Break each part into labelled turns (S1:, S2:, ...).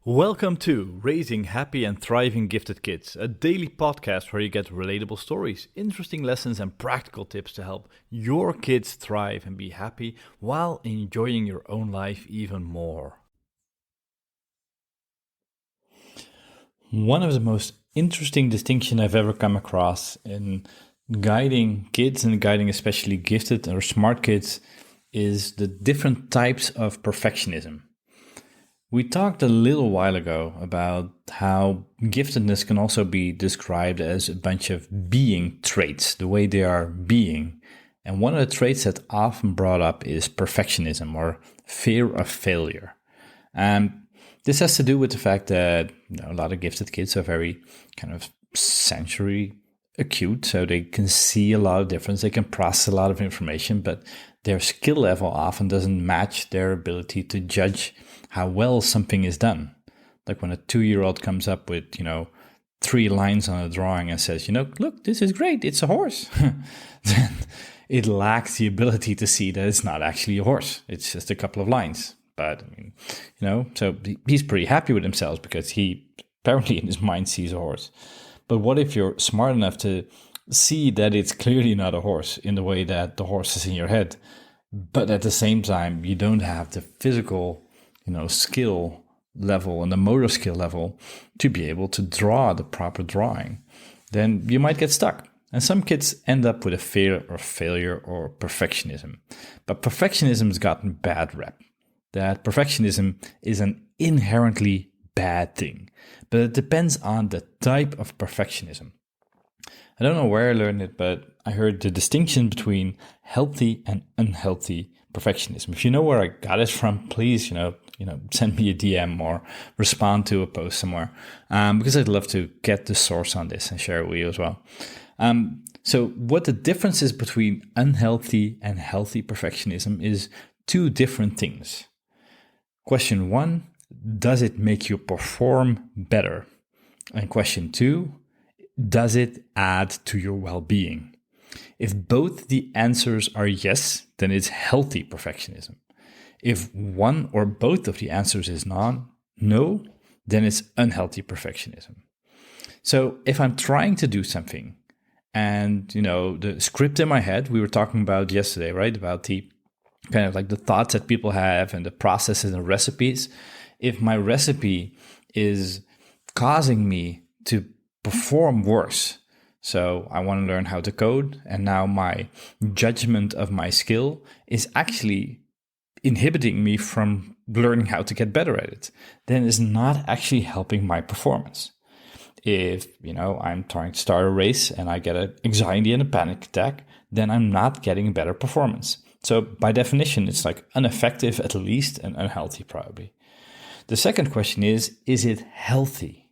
S1: Welcome to Raising Happy and Thriving Gifted Kids, a daily podcast where you get relatable stories, interesting lessons, and practical tips to help your kids thrive and be happy while enjoying your own life even more. One of the most interesting distinctions I've ever come across in guiding kids and guiding especially gifted or smart kids is the different types of perfectionism. We talked a little while ago about how giftedness can also be described as a bunch of being traits, the way they are being. And one of the traits that often brought up is perfectionism or fear of failure. This has to do with the fact that a lot of gifted kids are very kind of sensory acute, so they can see a lot of difference, they can process a lot of information, but their skill level often doesn't match their ability to judge how well something is done. Like when a 2-year-old comes up with, 3 lines on a drawing and says, look, this is great, it's a horse. Then it lacks the ability to see that it's not actually a horse. It's just a couple of lines. But, so he's pretty happy with himself because he apparently in his mind sees a horse. But what if you're smart enough to see that it's clearly not a horse in the way that the horse is in your head, but at the same time, you don't have the physical skill level and the motor skill level to be able to draw the proper drawing, then you might get stuck. And some kids end up with a fear of failure or perfectionism. But perfectionism has gotten bad rep. That perfectionism is an inherently bad thing, but it depends on the type of perfectionism. I don't know where I learned it, but I heard the distinction between healthy and unhealthy perfectionism. If you know where I got it from, please, send me a DM or respond to a post somewhere, because I'd love to get the source on this and share it with you as well. So what the difference is between unhealthy and healthy perfectionism is 2 different things. Question 1, does it make you perform better? And question 2, does it add to your well-being? If both the answers are yes, then it's healthy perfectionism. If one or both of the answers is no, then it's unhealthy perfectionism. So if I'm trying to do something and, the script in my head, we were talking about yesterday, right? About the kind of like the thoughts that people have and the processes and recipes. If my recipe is causing me to perform worse, so I want to learn how to code, and now my judgment of my skill is actually inhibiting me from learning how to get better at it, then it's not actually helping my performance. If, I'm trying to start a race and I get an anxiety and a panic attack, then I'm not getting better performance. So by definition, it's like ineffective at least and unhealthy probably. The second question is it healthy?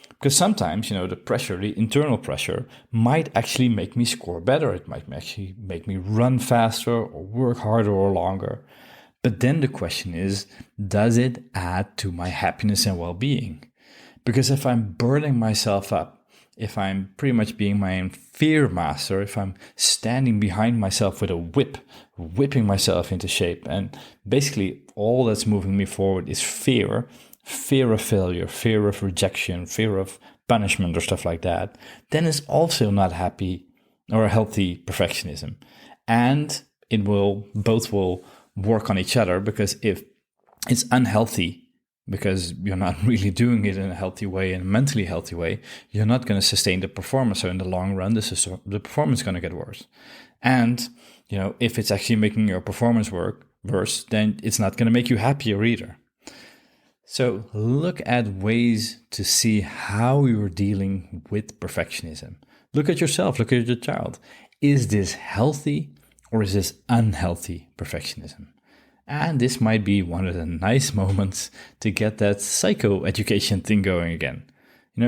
S1: Because sometimes, the pressure, the internal pressure, might actually make me score better. It might actually make me run faster or work harder or longer. But then the question is, does it add to my happiness and well-being? Because if I'm burning myself up, if I'm pretty much being my own fear master, if I'm standing behind myself with a whip, whipping myself into shape, and basically all that's moving me forward is fear of failure, fear of rejection, fear of punishment or stuff like that, then it's also not happy or a healthy perfectionism. And both will work on each other, because if it's unhealthy because you're not really doing it in a healthy way, in a mentally healthy way, you're not going to sustain the performance. So in the long run, the performance is going to get worse. And, if it's actually making your performance work worse, then it's not going to make you happier either. So look at ways to see how you're dealing with perfectionism. Look at yourself, look at your child. Is this healthy or is this unhealthy perfectionism? And this might be one of the nice moments to get that psychoeducation thing going again.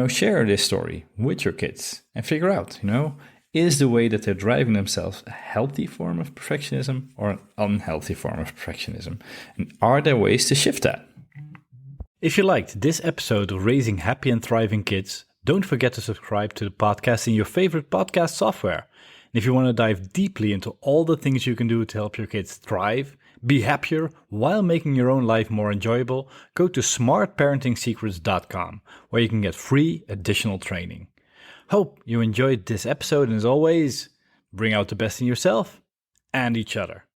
S1: Share this story with your kids and figure out, is the way that they're driving themselves a healthy form of perfectionism or an unhealthy form of perfectionism? And are there ways to shift that? If you liked this episode of Raising Happy and Thriving Kids, don't forget to subscribe to the podcast in your favorite podcast software. And if you want to dive deeply into all the things you can do to help your kids thrive Be happier while making your own life more enjoyable? Go to smartparenting.secrets.com, where you can get free additional training. Hope you enjoyed this episode, and as always, bring out the best in yourself and each other.